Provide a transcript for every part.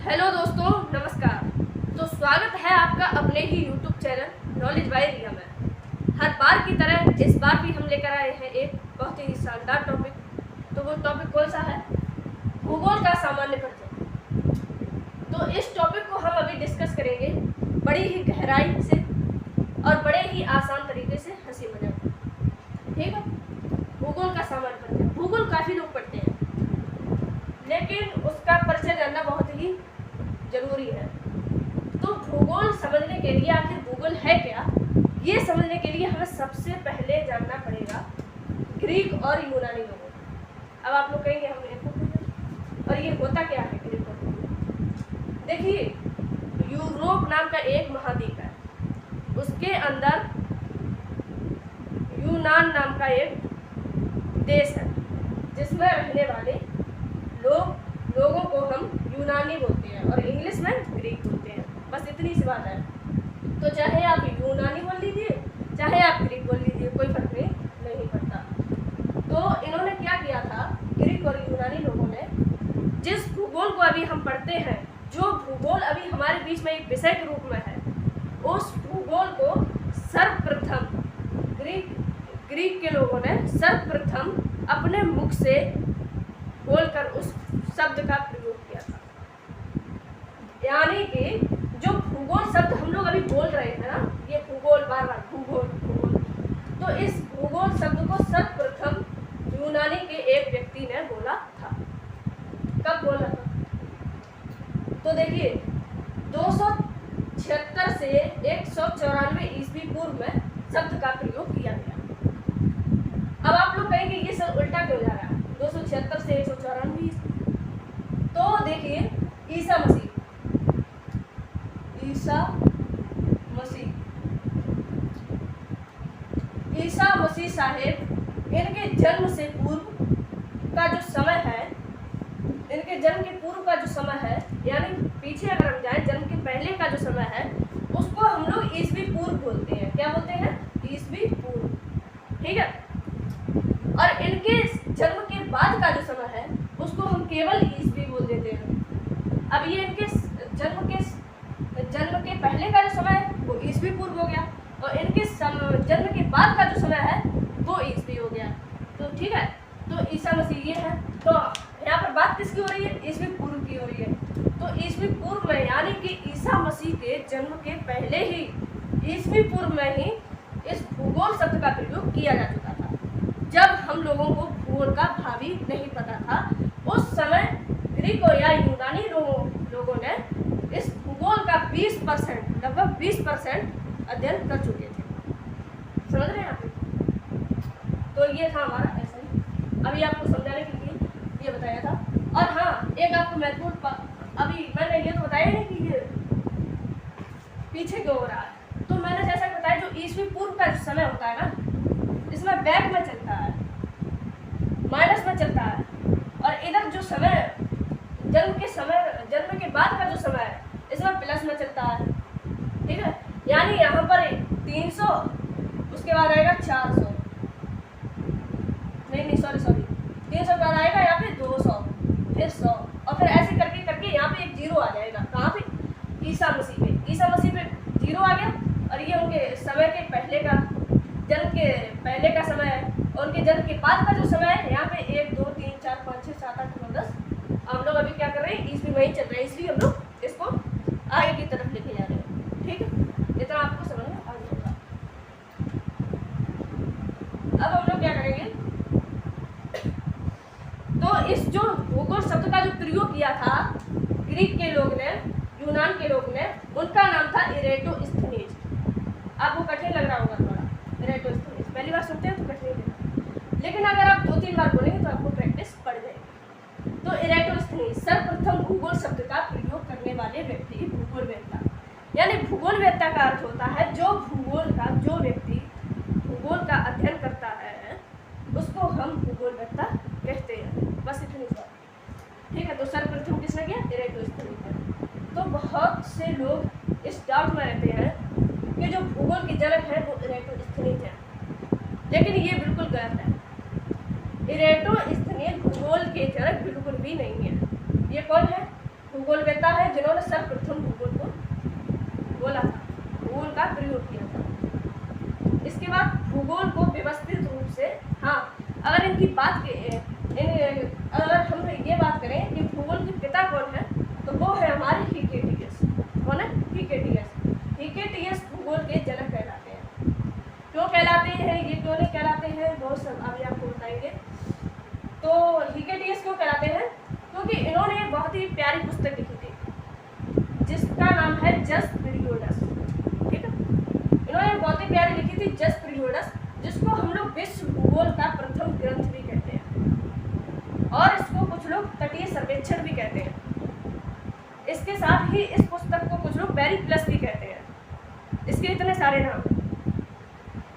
Hello दोस्तों, नमस्कार। तो स्वागत है आपका अपने ही YouTube चैनल नॉलेज बाय रिया में। हर बार की तरह इस बार भी हम लेकर आए हैं एक बहुत ही शानदार टॉपिक। तो वो टॉपिक कौन सा है? भूगोल का सामान्य परिचय। तो इस टॉपिक को हम अभी डिस्कस करेंगे बड़ी ही गहराई से और बड़े ही आसान तरीके से, हंसी मजाक। ठीक है। भूगोल का सामान्य परिचय। भूगोल काफ़ी लोग पढ़ते हैं, लेकिन उसका परिचय जानना बहुत ही जरूरी है। तो भूगोल समझने के लिए, आखिर भूगोल है क्या, ये समझने के लिए हमें सबसे पहले जानना पड़ेगा ग्रीक और यूनानी लोगों। अब आप लोग कहेंगे हम देखो, और ये होता क्या है ग्रीक और यूनानी? देखिए, यूरोप नाम का एक महाद्वीप है, उसके अंदर यूनान नाम का एक देश है, जिसमें रहने वाले लोगों को हम यूनानी बोलते हैं और इंग्लिश में ग्रीक बोलते हैं। बस इतनी सी बात है। तो चाहे आप यूनानी बोल लीजिए, चाहे आप ग्रीक बोल लीजिए, कोई फर्क नहीं पड़ता। तो इन्होंने क्या किया था, ग्रीक और यूनानी लोगों ने, जिस भूगोल को अभी हम पढ़ते हैं, जो भूगोल अभी हमारे बीच में एक विषय के रूप में है, उस भूगोल को सर्वप्रथम ग्रीक के लोगों ने सर्वप्रथम अपने मुख से बोलकर उस शब्द का प्रयोग किया था। यानी कि जो भूगोल शब्द हम लोग अभी बोल रहे हैं ना, ये भूगोल, बार बार भूगोल, तो इस भूगोल शब्द को सर्वप्रथम यूनानी के एक व्यक्ति ने बोला था। कब बोला था? तो देखिए, 276 से 194 ईस्वी पूर्व में शब्द का प्रयोग किया गया। अब आप लोग कहेंगे ये सब उल्टा क्यों जा रहा है, 276 से 194? तो देखिए, ईसा मसीह साहेब, इनके जन्म से पूर्व का जो समय है, इनके जन्म के पूर्व का जो समय है, यानी पीछे अगर हम जाएं, जन्म के पहले का जो समय है, उसको हम लोग ईसवी पूर्व बोलते हैं। क्या बोलते हैं? ईसवी पूर्व। ठीक है। और इनके जन्म के बाद का जो समय है, उसको हम केवल ईसवी बोल देते हैं। अब ये इनके जन्म के पहले का जो समय है, वो ईसवी पूर्व हो गया, और इनके जन्म के बाद का जो समय है, वो ईसवी हो गया। तो ठीक है। तो ईसा मसीह ये है। तो यहाँ पर बात किसकी हो रही है? ईसवी पूर्व की हो रही है। तो ईसवी पूर्व में, यानी कि ईसा मसीह के जन्म के पहले ही, ईसवी पूर्व में ही इस भूगोल शब्द का प्रयोग किया जा चुका था। जब हम लोगों को भूगोल का भावी नहीं पता था, उस समय ग्रीक या यूनानी लोगों ने इस भूगोल का 20%, लगभग 20% अध्ययन कर चुके थे। समझ रहे हैं आप? तो ये था हमारा ऐसा ही, अभी आपको समझाने के लिए ये बताया था। और हाँ, एक आपको महत्वपूर्ण, अभी मैंने ये तो बताया नहीं कि ये पीछे क्यों हो रहा है। तो मैंने जैसा बताया, जो ईसवी पूर्व का समय होता है ना, इसमें बैक में चलता है, माइनस में चलता है, और इधर जो समय जन्म के बाद का जो समय है, इसमें प्लस में चलता है। ठीक है। यानी यहाँ पर 300, उसके बाद आएगा 400, नहीं सॉरी 300 के बाद आएगा यहाँ पे 200, फिर 100, और फिर ऐसे करके करके यहाँ पे एक जीरो आ जाएगा। कहाँ पे? ईसा मसीह पे जीरो आ गया। और ये उनके समय के पहले का, जन्म के पहले का समय है, और उनके जन्म के बाद का जो समय है, यहाँ पे 1 2 3 4 5 6 7 8 9 10, हम लोग अभी क्या कर रहे हैं, ईसवी में ही चल रहे हैं, इसलिए हम लोग इसको आगे की तरफ लेके जा रहे हैं। ठीक है। इतना आपको समझ में आ जाएगा। अब हम लोग क्या करेंगे, तो इस जो भूगोल शब्द का जो प्रयोग किया था ग्रीक के लोग ने, यूनान के लोग ने, उनका नाम था इरेटोस्थनीज। आपको कठिन लग रहा होगा थोड़ा, इरेटोस्थनीज पहली बार सुनते हैं तो कठिन लगता, लेकिन अगर आप 2-3 बार बोलेंगे तो आपको प्रैक्टिस पड़ जाएगी। तो इरेटोस्थनीज सर्वप्रथम भूगोल शब्द का प्रयोग करने वाले व्यक्ति भूगोलवेत्ता। यानी भूगोलवेत्ता का अर्थ होता है जो व्यक्ति भूगोल का अध्ययन करता है, उसको हम भूगोलवेत्ता कहते हैं। बस इतनी बात। ठीक है। तो सर्वप्रथम किसने किया? इरेटोस्थनीज ने। तो बहुत से लोग इस डाउट में रहते हैं कि जो भूगोल की जनक है वो इरेटोस्थनीज है, लेकिन ये बिल्कुल गलत है। इरेटोस्थनीज भूगोल के जनक बिल्कुल भी नहीं है। ये कौन है? भूगोलवेत्ता है जिन्होंने सर्वप्रथम भूगोल को बोला था, भूगोल का प्रयोग किया था। इसके बाद भूगोल को व्यवस्थित रूप से, हाँ अगर इनकी बात अगर हम ये बात करें कि भूगोल के पिता कौन है, तो वो है हमारे हिकेटियस। कौन है? हिकेटियस। हिकेटियस भूगोल के जनक कहलाते हैं। क्यों कहलाते हैं, ये क्यों नहीं कहलाते हैं, बहुत सब अभी आपको बताएंगे। तो हिकेटियस क्यों कहलाते हैं? क्योंकि इन्होंने एक बहुत ही प्यारी पुस्तक लिखी थी जिसका नाम है जस्ट पीरियोडस। ठीक है, इन्होंने बहुत ही प्यारी लिखी थी जस्ट पीरियोडस, जिसको हम लोग विश्व भूगोल का प्रथम ग्रंथ भी कहते हैं और इसको कुछ लोग तटीय सर्वेक्षण भी कहते हैं। इसके साथ ही इस पुस्तक को कुछ लोग पेरिप्लस भी कहते हैं। इसके इतने सारे नाम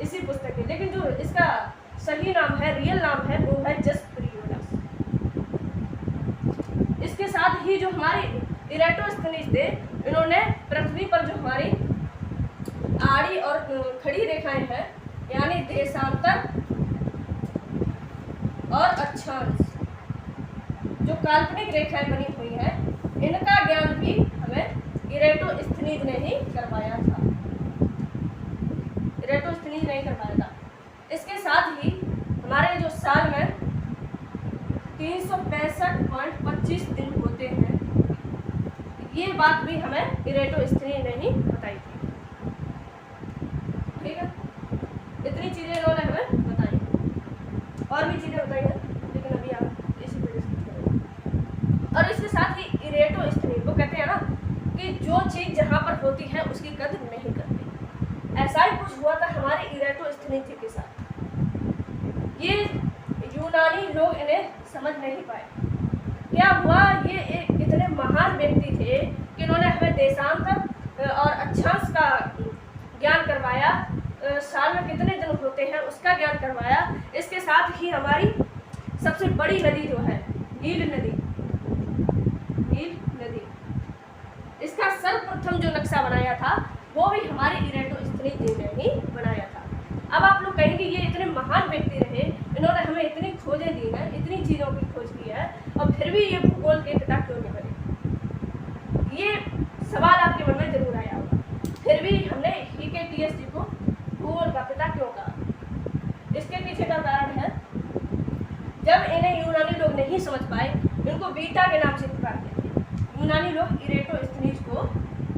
इसी पुस्तक के, लेकिन जो इसका सही नाम है, रियल नाम है, वो है जस्ट पीरियोडस। इसके साथ ही जो हमारे इरेटोस्थनीज थे, इन्होंने पृथ्वी पर जो हमारी आड़ी और खड़ी रेखाएं हैं, यानी देशांतर और अक्षांश, जो काल्पनिक रेखाएं बनी हुई हैं, इनका ज्ञान भी हमें इरेटोस्थनीज ने ही करवाया था। इरेटोस्थनीज ने ही करवाया था। इसके साथ ही हमारे जो साल में 365.25 दिन होते हैं, ये बात भी हमें इरेटोस्थनीज ने ही बताई थी। ठीक है, इतनी चीज़ें इन्होंने हमें बताई, और भी चीज़ें बताई हैं, लेकिन अभी आप इसी पर डिस्कस करेंगे। और इसके साथ ही इरेटोस्थनीज, वो कहते हैं ना कि जो चीज़ जहाँ पर होती है उसकी कदर नहीं करती। ऐसा ही कुछ हुआ था हमारे इरेटोस्थनीज के साथ। ये यूनानी लोग इन्हें समझ नहीं पाए। क्या हुआ, ये एक इतने महान व्यक्ति थे कि इन्होंने हमें देशांतर और अक्षांश का ज्ञान करवाया, साल में कितने दिन होते हैं उसका ज्ञान करवाया। इसके साथ ही हमारी सबसे बड़ी नदी जो है नील नदी, इसका सर्वप्रथम जो नक्शा बनाया था वो भी हमारे इरेटोस्थनीज जी ने ही बनाया था। अब आप लोग कहेंगे ये इतने महान व्यक्ति रहे, इन्होंने हमें इतनी खोजें दी हैं, इतनी चीज़ों की खोज की है, और फिर भी ये भूगोल के पिता क्यों नहीं बने? ये सवाल आपके मन में जरूर आया होगा। फिर भी हमने हिकेटियस जी को भूगोल का पिता क्यों कहा? इसके पीछे का कारण है, जब इन्हें यूनानी लोग नहीं समझ पाए, इनको बीटा के नाम से पुकारते थे। यूनानी लोग इरेटोस्थनीज को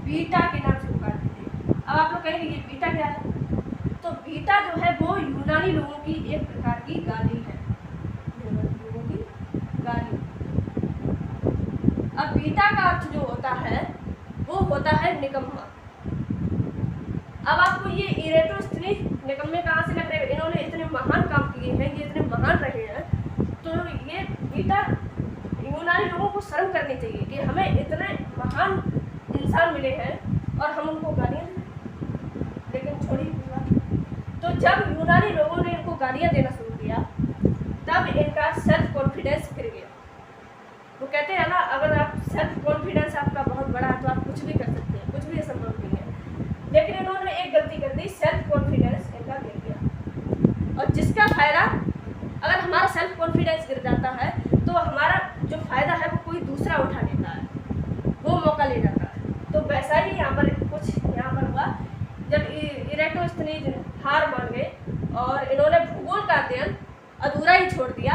बीटा के नाम से पुकारते थे। अब आप लोग कहेंगे ये बीटा क्या है? तो बीटा जो है वो यूनानी लोगों की एक प्रकार की गाली है, लोगों की गाली। अब बीटा का अर्थ जो होता है वो होता है निकम्मा। अब आपको ये इरेटोस्थनीज निकम्मे कहाँ से लग रहे हैं? इन्होंने इतने महान काम किए हैं, ये इतने महान रहे हैं, तो ये बीटा यूनानी लोगों को शर्म करनी चाहिए कि हमें इतने महान इंसान मिले हैं और हम उनको गालियाँ दें। लेकिन छोड़िए, तो जब यूनानी लोगों ने इनको गालियाँ देना शुरू किया, तब इनका सेल्फ कॉन्फिडेंस गिर गया। वो कहते हैं ना, अगर आप सेल्फ कॉन्फिडेंस आपका बहुत बड़ा है तो आप कुछ भी कर सकते हैं, कुछ भी असंभव नहीं है। लेकिन इन्होंने एक गलती कर दी, सेल्फ कॉन्फिडेंस इनका गिर गया। और जिसका फायदा, अगर हमारा सेल्फ कॉन्फिडेंस गिर जाता है तो हमारा जो फायदा है वो कोई दूसरा उठा लेता है, वो मौका ले जाता है। तो वैसा ही यहाँ पर हुआ, जब इरेटोस्थनीज हार मान गए और इन्होंने भूगोल का अध्ययन अधूरा ही छोड़ दिया,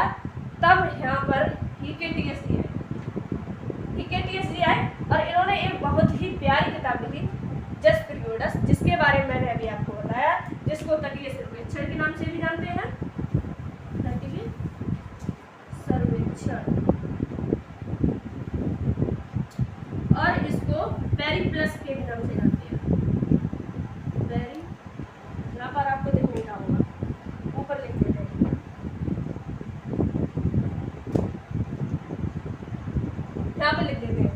तब यहाँ पर हिकेटियस जी आए और इन्होंने एक बहुत ही प्यारी किताब लिखी जस्ट पीरियोडस, जिसके बारे में मैंने अभी आपको बताया, जिसको तटीय सर्वेक्षण के नाम से भी जानते हैं, तटीय सर्वेक्षण, और इसको पेरिप्लस के भी नाम से जानते हैं। पेरी, यहाँ पर आपको दिख नहीं रहा होगा, ऊपर लिख देते हैं, यहाँ पर लिख देते हैं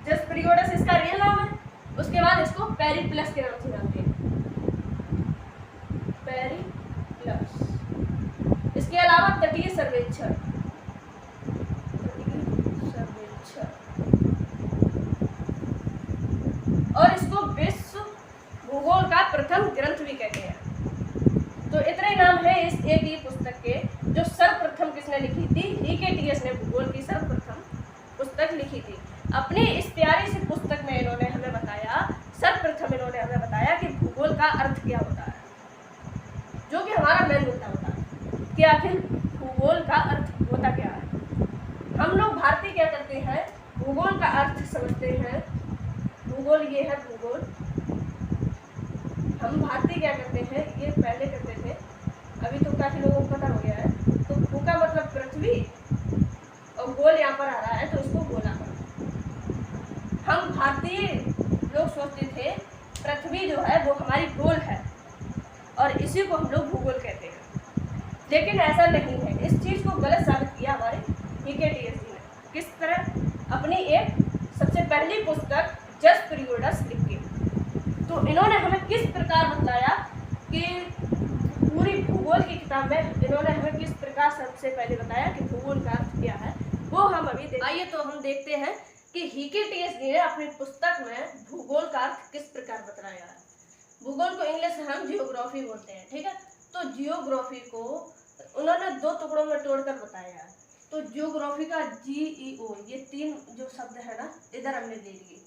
जस्ट पीरियोडस, इसका रियल नाम है। उसके बाद इसको पेरिप्लस के नाम से जानते हैं, पेरिप्लस। इसके अलावा तटीय सर्वेक्षण, और इसको विश्व भूगोल का प्रथम ग्रंथ भी कहते हैं। तो इतने नाम है इस एक ही पुस्तक के, जो सर्वप्रथम किसने लिखी थी? हिकेटियस ने भूगोल की सर्वप्रथम पुस्तक लिखी थी। अपनी इस प्यारी सी पुस्तक में इन्होंने हमें बताया, सर्वप्रथम इन्होंने हमें बताया कि भूगोल का अर्थ क्या होता है, जो कि हमारा मेन मुद्दा होता है कि आखिर भूगोल का अर्थ होता क्या है। हम लोग भारतीय क्या करते हैं, भूगोल का अर्थ समझते हैं। भूगोल ये है भूगोल। हम भारतीय क्या करते हैं, ये पहले करते थे, अभी तो काफी लोगों को पता हो गया है। तो भू का मतलब पृथ्वी और गोल यहाँ पर आ रहा है तो इसको गोलाकार। हम भारतीय लोग सोचते थे पृथ्वी जो है वो हमारी गोल है और इसी को हम लोग भूगोल कहते हैं, लेकिन ऐसा नहीं है। इस चीज को गलत साबित किया हमारे हीकेटीएससी ने। किस तरह, अपनी एक सबसे पहली पुस्तक जस्ट पीरियड्स लिख के। तो इन्होंने हमें किस प्रकार बताया कि पूरी भूगोल की किताब में इन्होंने हमें किस प्रकार सबसे पहले बताया कि भूगोल का अर्थ क्या है, वो हम अभी देखते। आइए तो हम देखते हैं कि हीकेटीएससी ने अपनी पुस्तक में भूगोल का अर्थ किस प्रकार बताया है। भूगोल को इंग्लिश में हम जियोग्राफी बोलते हैं, ठीक है। तो जियोग्राफी को उन्होंने दो टुकड़ों में तोड़कर बताया है। तो जियोग्राफी का GEO, ये तीन जो शब्द है ना, इधर हमने ले लिए,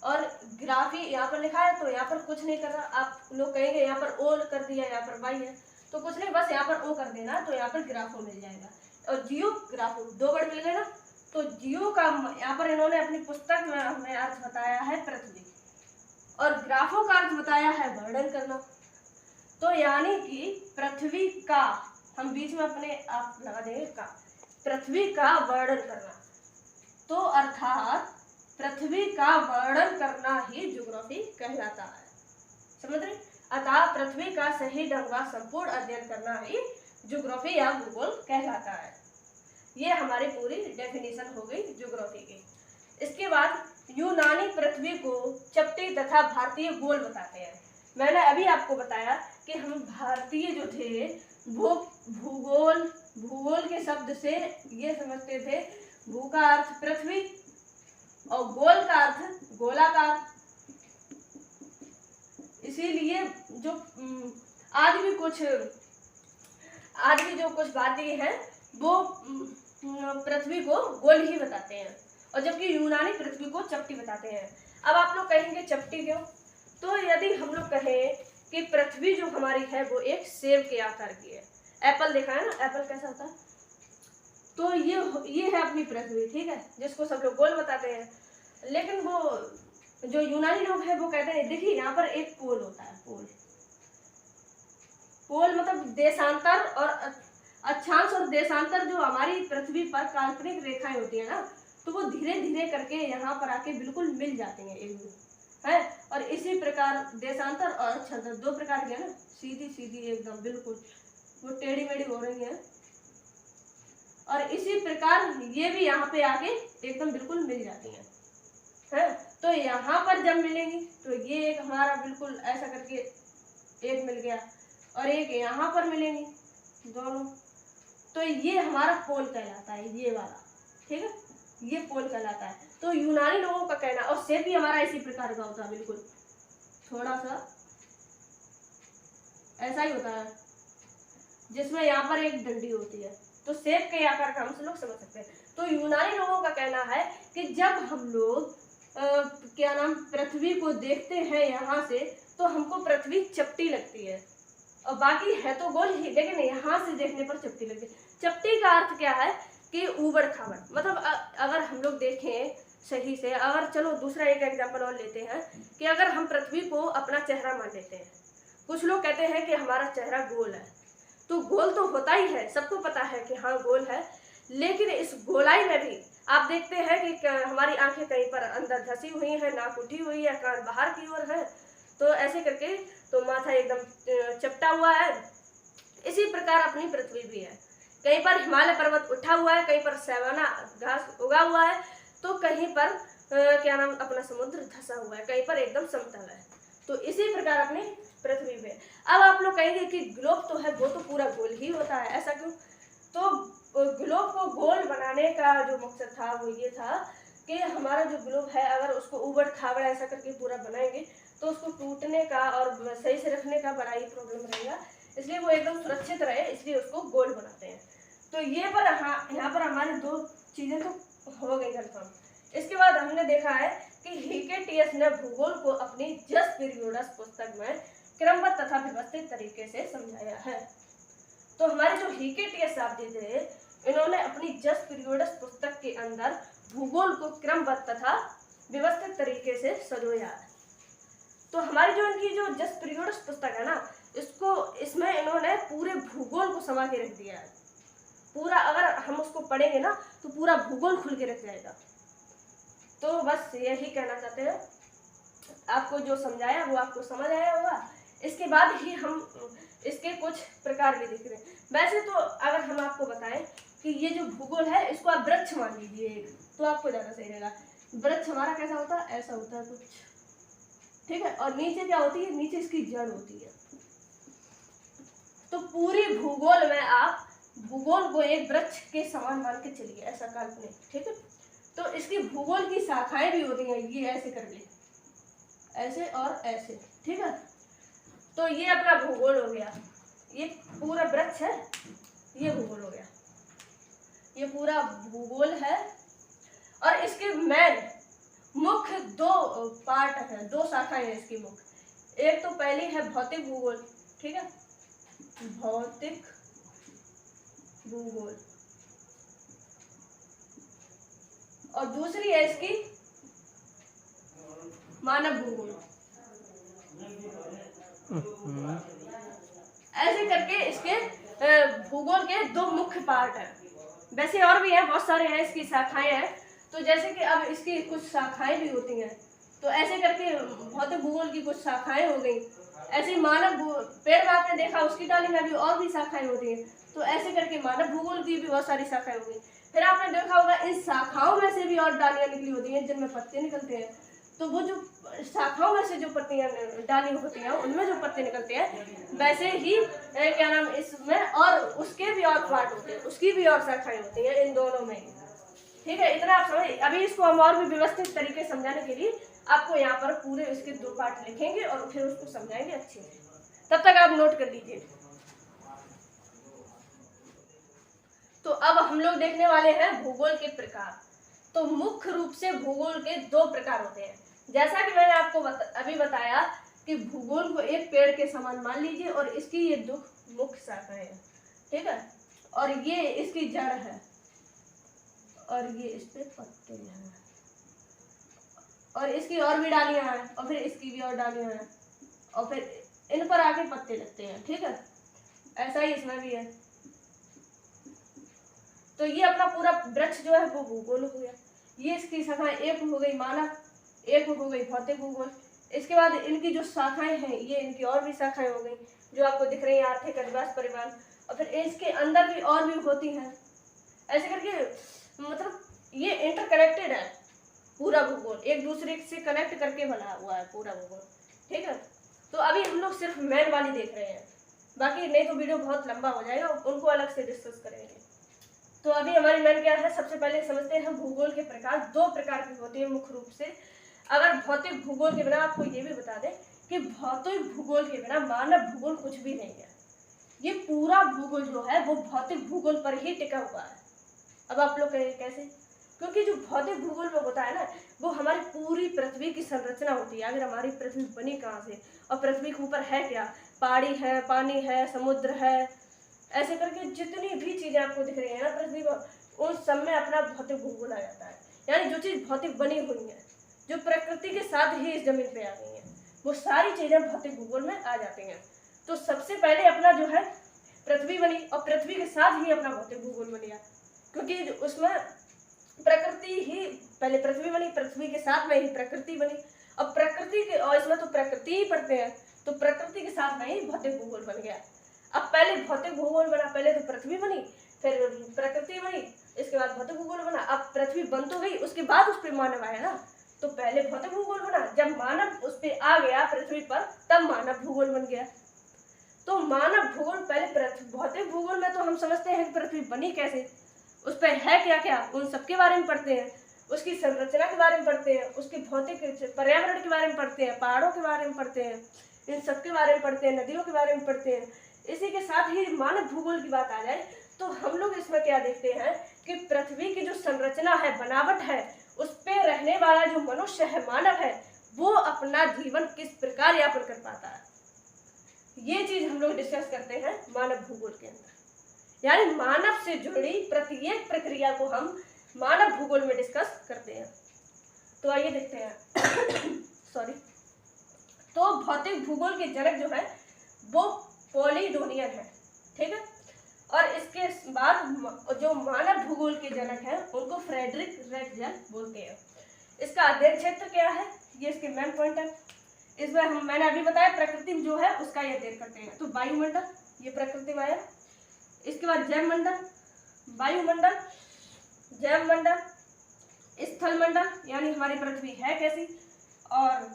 और ग्राफी यहाँ पर लिखा है तो यहाँ पर कुछ नहीं कर रहा। आप लोग कहेंगे यहाँ पर ओ कर दिया, यहाँ पर वाई है, तो कुछ नहीं, बस यहाँ पर ओ कर देना तो यहाँ पर ग्राफो मिल जाएगा। और जियोग्राफो दो वर्ड मिल गए ना। तो जियो का यहाँ पर इन्होंने अपनी पुस्तक में हमें अर्थ बताया है पृथ्वी, और ग्राफो का अर्थ बताया है वर्णन करना। तो यानी कि पृथ्वी का, हम बीच में अपने आप लगा देंगे का, पृथ्वी का वर्णन करना। तो अर्थात पृथ्वी का वर्णन करना ही ज्योग्राफी कहलाता है, समझ रहे। अतः पृथ्वी का सही ढंग का संपूर्ण अध्ययन करना ही ज्योग्राफी या भूगोल कहलाता है। ये हमारी पूरी डेफिनेशन हो गई ज्योग्राफी की। इसके बाद यूनानी पृथ्वी को चपटी तथा भारतीय गोल बताते हैं। मैंने अभी आपको बताया कि हम भारतीय जो थे वो भूगोल के शब्द से ये समझते थे, भू का अर्थ पृथ्वी और गोल का अर्थ गोलाकार। इसीलिए जो आज भी जो कुछ भारतीय हैं वो पृथ्वी को गोल ही बताते हैं, और जबकि यूनानी पृथ्वी को चपटी बताते हैं। अब आप लोग कहेंगे चपटी क्यों? तो यदि हम लोग कहें कि पृथ्वी जो हमारी है वो एक सेब के आकार की है। एप्पल देखा है ना, एप्पल कैसा होता है, तो ये है अपनी पृथ्वी, ठीक है, जिसको सब लोग गोल बताते हैं। लेकिन वो जो यूनानी लोग हैं वो कहते हैं, देखिए यहाँ पर एक पोल होता है, पोल मतलब देशांतर और अक्षांश और देशांतर, जो हमारी पृथ्वी पर काल्पनिक रेखाएं होती है ना, तो वो धीरे धीरे करके यहाँ पर आके बिल्कुल मिल जाती हैं एक दूसरे है। और इसी प्रकार देशांतर और अक्षांतर दो प्रकार के ना, सीधी सीधी एकदम बिल्कुल वो टेढ़ी मेढ़ी हो रही है, और इसी प्रकार ये भी यहाँ पे आके एकदम बिल्कुल मिल जाती है। तो यहाँ पर जब मिलेंगी तो ये एक हमारा बिल्कुल ऐसा करके एक मिल गया, और एक यहाँ पर मिलेंगी दोनों, तो ये हमारा पोल कहलाता है, ये वाला, ठीक है, ये पोल कहलाता है। तो यूनानी लोगों का कहना, और सेब भी हमारा इसी प्रकार का होता है, बिल्कुल थोड़ा सा ऐसा ही होता है, जिसमें यहाँ पर एक डंडी होती है, तो सेब के आकार का हम लोग समझ सकते हैं। तो यूनानी लोगों का कहना है कि जब हम लोग क्या नाम पृथ्वी को देखते हैं यहाँ से, तो हमको पृथ्वी चपटी लगती है, और बाकी है तो गोल ही, लेकिन यहाँ से देखने पर चपटी लगती है। चपटी का अर्थ क्या है कि ऊबड़ खाबड़, मतलब अगर हम लोग देखें सही से, अगर चलो दूसरा एक एग्जांपल और लेते हैं कि अगर हम पृथ्वी को अपना चेहरा मान लेते हैं, कुछ लोग कहते हैं कि हमारा चेहरा गोल है, तो गोल तो होता ही है, सबको पता है कि हाँ गोल है, लेकिन इस गोलाई में भी आप देखते हैं कि हमारी आंखें कहीं पर अंदर धसी हुई है, नाक उठी हुई है, कान बाहर की ओर है, तो ऐसे करके तो माथा एकदम चपटा हुआ है। इसी प्रकार अपनी पृथ्वी भी है, कहीं पर हिमालय पर्वत उठा हुआ है, कहीं पर सैवाना घास उगा हुआ है, तो कहीं पर क्या नाम अपना समुद्र धसा हुआ है, कहीं पर एकदम समतल है। तो इसी प्रकार अपनी पृथ्वी में। अब आप लोग कहेंगे कि ग्लोब तो है वो तो पूरा गोल ही होता है, ऐसा क्यों? तो ग्लोब को गोल बनाने का जो मकसद था वो ये था कि हमारा जो ग्लोब है अगर उसको ऊबड़ खाबड़ ऐसा करके पूरा बनाएंगे तो उसको टूटने का और सही से रखने का बड़ा ही प्रॉब्लम रहेगा, इसलिए वो एकदम सुरक्षित रहे, इसलिए उसको गोल बनाते हैं। तो ये पर यहाँ पर हमारी दो चीज़ें तो हो गई कंफर्म। हमने देखा है कि हिकेटियस ने भूगोल को अपनी जस पीरियोडस पुस्तक में क्रमबद्ध तथा व्यवस्थित तरीके से समझाया है। तो हमारे जो हिकेटियस साहब जी थे, इन्होंने अपनी जस पीरियोडस पुस्तक के अंदर भूगोल को क्रमबद्ध तथा व्यवस्थित तरीके से सजोया है। तो हमारी जो इनकी जो जस पीरियोडस पुस्तक है ना, इसमें इन्होंने पूरे भूगोल को समा के रख दिया है। पूरा अगर हम उसको पढ़ेंगे ना तो पूरा भूगोल खुल के रख जाएगा। तो बस यही कहना चाहते हैं, आपको जो समझाया वो आपको समझ आया होगा। इसके बाद ही हम इसके कुछ प्रकार भी देख रहे हैं। वैसे तो अगर हम आपको बताएं कि ये जो भूगोल है इसको आप वृक्ष मान लीजिए तो आपको ज़्यादा सही रहेगा। वृक्ष हमारा कैसा होता है, ऐसा होता है कुछ, ठीक है। और नीचे क्या होती है, नीचे इसकी जड़ होती है। तो पूरी भूगोल में आप भूगोल को एक वृक्ष के समान मान के चलिए, ऐसा काल्पनिक, ठीक है। तो इसकी भूगोल की शाखाएं भी होती हैं, ये ऐसे करके, ऐसे और ऐसे, ठीक है। तो ये अपना भूगोल हो गया, ये पूरा वृक्ष है, ये भूगोल हो गया, ये पूरा भूगोल है। और इसके मेन मुख्य दो पार्ट है, दो शाखाएं हैं इसकी मुख्य। एक तो पहली है भौतिक भूगोल, ठीक है, भौतिक भूगोल, और दूसरी है इसकी मानव भूगोल। ऐसे करके इसके भूगोल के दो मुख्य पार्ट हैं। वैसे और भी है, बहुत सारे हैं, इसकी शाखाएं हैं। तो जैसे कि अब इसकी कुछ शाखाएं भी होती हैं, तो ऐसे करके भौतिक भूगोल की कुछ शाखाएं हो गई। ऐसे मानव पेड़ में आपने देखा उसकी डाली में भी और भी शाखाएं होती हैं, तो ऐसे करके मानव भूगोल की भी बहुत सारी शाखाएं हो गई। फिर आपने देखा होगा इन शाखाओं में से भी और डालियां निकली होती हैं जिनमें पत्ते निकलते हैं। तो वो जो शाखाओं में से जो पत्तियां डाली होती हैं उनमें जो पत्ते निकलते हैं, वैसे ही क्या नाम इसमें और उसके भी और पार्ट होते हैं, उसकी भी और शाखाएं होती हैं इन दोनों में, ठीक है। इतना आप समझ। अभी इसको हम और भी व्यवस्थित तरीके से समझाने के लिए आपको यहाँ पर पूरे इसके दो पार्ट लिखेंगे और फिर उसको समझाएंगे अच्छे से। तब तक आप नोट कर लीजिए। तो अब हम लोग देखने वाले हैं भूगोल के प्रकार। तो मुख्य रूप से भूगोल के दो प्रकार होते हैं। जैसा कि मैंने आपको अभी बताया कि भूगोल को एक पेड़ के समान मान लीजिए और इसकी ये दो मुख्य शाखाएं हैं, ठीक है, और ये इसकी जड़ है और ये इस पे पत्ते हैं और इसकी और भी डालियां हैं और फिर इसकी भी और डालियां हैं और फिर इन पर आके पत्ते लगते हैं, ठीक है। ऐसा ही इसमें भी है। तो ये अपना पूरा वृक्ष जो है वो भूगोल हो गया। ये इसकी शाखाएं, एक हो गई मानव, एक हो गई भौतिक भूगोल। इसके बाद इनकी जो शाखाएं हैं ये इनकी और भी शाखाएं हो गई जो आपको दिख रही है, आर्थिक, अधिवास, परिवहन, और फिर इसके अंदर भी और भी होती हैं। ऐसे करके मतलब ये इंटरकनेक्टेड है पूरा भूगोल, एक दूसरे से कनेक्ट करके बना हुआ है पूरा भूगोल, ठीक है। तो अभी हम लोग सिर्फ मेन वाली देख रहे हैं, बाकी नहीं तो वीडियो बहुत लंबा हो जाएगा, उनको अलग से डिस्कस करेंगे। तो अभी हमारी मेन क्या है, सबसे पहले समझते हैं भूगोल के प्रकार। दो प्रकार की होती है मुख्य रूप से। अगर भौतिक भूगोल के बिना आपको ये भी बता दें कि भौतिक भूगोल के बिना मानव भूगोल कुछ भी नहीं है। ये पूरा भूगोल जो है वो भौतिक भूगोल पर ही टिका हुआ है। अब आप लोग कहेंगे कैसे? क्योंकि जो भौतिक भूगोल में होता है ना, वो हमारी पूरी पृथ्वी की संरचना होती है। अगर हमारी पृथ्वी बनी कहाँ से और पृथ्वी के ऊपर है क्या, पहाड़ी है, पानी है, समुद्र है, ऐसे करके जितनी भी चीजें आपको दिख रही है ना पृथ्वी पर, उन सब में अपना भौतिक भूगोल आ जाता है। यानी जो चीज भौतिक बनी हुई है, जो प्रकृति के साथ ही इस जमीन पे आ गई है, वो सारी चीजें भौतिक भूगोल में आ जाती हैं। तो सबसे पहले अपना जो है पृथ्वी बनी और पृथ्वी के साथ ही अपना भौतिक भूगोल बन गया, क्योंकि उसमें प्रकृति ही पहले पृथ्वी बनी, पृथ्वी के साथ में ही प्रकृति बनी, और प्रकृति के और इसमें तो प्रकृति ही पढ़ते हैं, तो प्रकृति के साथ में ही भौतिक भूगोल बन गया। अब पहले भौतिक भूगोल बना, पहले तो पृथ्वी बनी, फिर प्रकृति बनी, इसके बाद भौतिक भूगोल बना। अब पृथ्वी बन तो गई, उसके बाद उस पर मानव आया ना, तो पहले भौतिक भूगोल बना, जब मानव उस पर आ गया पृथ्वी पर, तब मानव भूगोल बन गया। तो मानव भूगोल पहले भौतिक भूगोल में तो हम समझते हैं कि पृथ्वी बनी कैसे, उस पर है क्या क्या, उन सब के बारे में पढ़ते हैं, उसकी संरचना के बारे में पढ़ते हैं, उसके भौतिक पर्यावरण के बारे में पढ़ते हैं, पहाड़ों के बारे में पढ़ते हैं, इन सब के बारे में पढ़ते हैं, नदियों के बारे में पढ़ते हैं। इसी के साथ ही मानव भूगोल की बात आ जाए तो हम लोग इसमें क्या देखते हैं कि पृथ्वी की जो संरचना है, बनावट है, उस पे रहने वाला जो मनुष्य है, मानव है, वो अपना जीवन किस प्रकार यापन कर पाता है, ये चीज हम लोग डिस्कस करते हैं मानव भूगोल के अंदर। यानी मानव से जुड़ी प्रत्येक प्रक्रिया को हम मानव भूगोल में डिस्कस करते हैं। तो आइए देखते हैं सॉरी। तो भौतिक भूगोल के जनक जो है वो पॉलीडोनियन है, ठीक है। और इसके बाद जो मानव भूगोल के जनक हैं उनको फ्रेडरिक रेटजर बोलते हैं। इसका अध्ययन क्षेत्र क्या है, ये इसके मेन पॉइंट है। इसमें मैंने अभी बताया प्रकृति जो है उसका ये अध्ययन करते हैं। तो वायुमंडल, ये प्रकृति में आया। इसके बाद जैवमंडल, वायुमंडल, जैवमंडल, स्थलमंडल यानी हमारी पृथ्वी है कैसी, और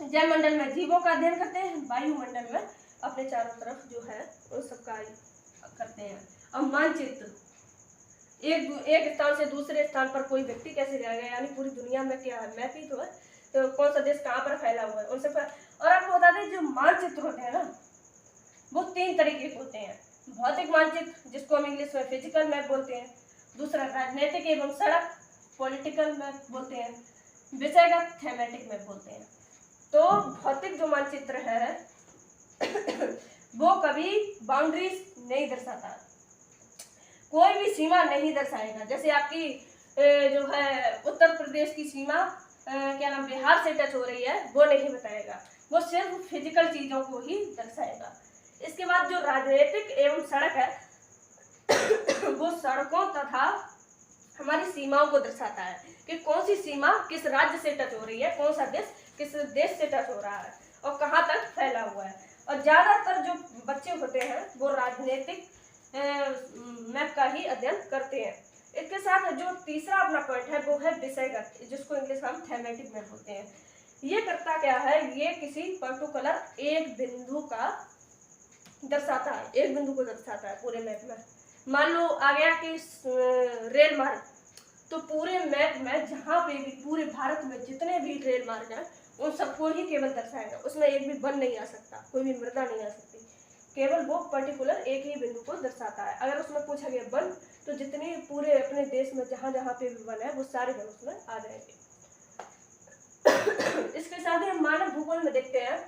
जैवमंडल में जीवों का अध्ययन करते हैं, वायुमंडल में अपने चारों तरफ जो है उन सबका करते हैं। और मानचित्र, एक स्थान से दूसरे स्थान पर कोई व्यक्ति कैसे जाएगा, यानी पूरी दुनिया में क्या है, मैप ही तो है, तो कौन सा देश कहाँ पर फैला हुआ है उन सब पर। और आपको बता दें जो मानचित्र होते हैं ना वो 3 तरीके के होते हैं। भौतिक मानचित्र जिसको हम इंग्लिश में फिजिकल मैप बोलते हैं, दूसरा राजनीतिक एवं सड़क पॉलिटिकल मैप बोलते हैं, विषयगत थेमेटिक मैप बोलते हैं। तो भौतिक जो मानचित्र है वो कभी बाउंड्रीज नहीं दर्शाता, कोई भी सीमा नहीं दर्शाएगा। जैसे आपकी जो है उत्तर प्रदेश की सीमा क्या नाम बिहार से टच हो रही है वो नहीं बताएगा, वो सिर्फ फिजिकल चीजों को ही दर्शाएगा। इसके बाद जो राजनीतिक एवं सड़क है वो सड़कों तथा हमारी सीमाओं को दर्शाता है कि कौन सी सीमा किस राज्य से टच हो रही है, कौन सा देश किस देश से टच हो रहा है और कहाँ तक फैला हुआ है। और ज्यादातर जो बच्चे होते हैं वो राजनीतिक मैप का ही अध्ययन करते हैं। इसके साथ जो तीसरा अपना पॉइंट है वो है विषयगत, जिसको इंग्लिश में हम थेमेटिक मैप बोलते हैं। ये करता क्या है, ये किसी पर्टिकुलर एक बिंदु का दर्शाता है, एक बिंदु को दर्शाता है पूरे मैप में। मान लो आ गया कि रेल मार्ग, तो पूरे मैप में जहाँ पे भी पूरे भारत में जितने भी रेल मार्ग हैं उन सबको ही केवल दर्शाएगा, उसमें एक भी वन नहीं आ सकता, कोई भी मृदा नहीं आ सकती, केवल वो पर्टिकुलर एक ही बिंदु को दर्शाता है। अगर उसमें पूछा गया वन, तो जितने पूरे अपने देश में जहाँ जहाँ पे भी वन है वो सारे वन उसमें आ जाएंगे। इसके साथ ही हम मानव भूगोल में देखते हैं,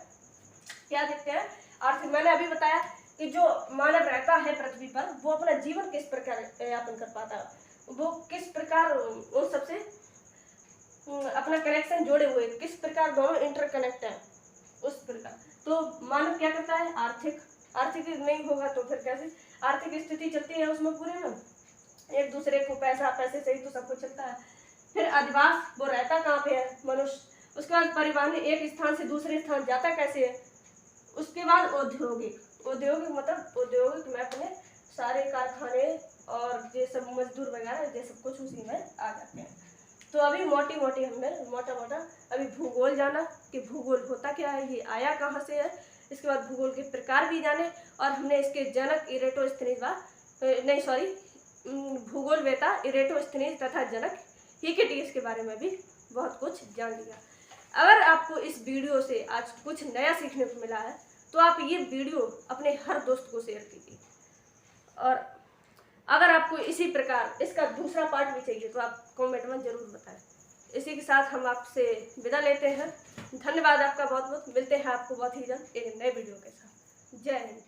क्या देखते हैं, आर्थिक। मैंने अभी बताया कि जो मानव रहता है पृथ्वी पर वो अपना जीवन किस प्रकार यापन कर पाता है, वो किस प्रकार उन सबसे अपना कनेक्शन जोड़े हुए, किस प्रकार दोनों इंटरकनेक्ट है उस प्रकार। तो मानव क्या करता है, आर्थिक नहीं होगा तो फिर कैसे आर्थिक स्थिति चलती है उसमें पूरे में, एक दूसरे को पैसे से ही तो सब कुछ चलता है। फिर अधिवास, वो रहता कहाँ पे है मनुष्य। उसके बाद परिवहन, एक स्थान से दूसरे स्थान जाता कैसे है। उसके बाद औद्योगिक मतलब औद्योगिक में अपने सारे कारखाने और ये सब मजदूर वगैरह ये सब कुछ उसी में आ जाते हैं। तो अभी मोटी हमने मोटा अभी भूगोल जाना कि भूगोल होता क्या है, ये आया कहाँ से है। इसके बाद भूगोल के प्रकार भी जाने और हमने इसके जनक भूगोल वेता इरेटोस्थनीज तथा जनक हिकेटियस के बारे में भी बहुत कुछ जान लिया। अगर आपको इस वीडियो से आज कुछ नया सीखने को मिला है तो आप ये वीडियो अपने हर दोस्त को शेयर कीजिए, और अगर आपको इसी प्रकार इसका दूसरा पार्ट भी चाहिए तो आप कमेंट में जरूर बताएं। इसी के साथ हम आपसे विदा लेते हैं। धन्यवाद आपका बहुत बहुत। मिलते हैं आपको बहुत ही जल्द एक नए वीडियो के साथ। जय हिंद।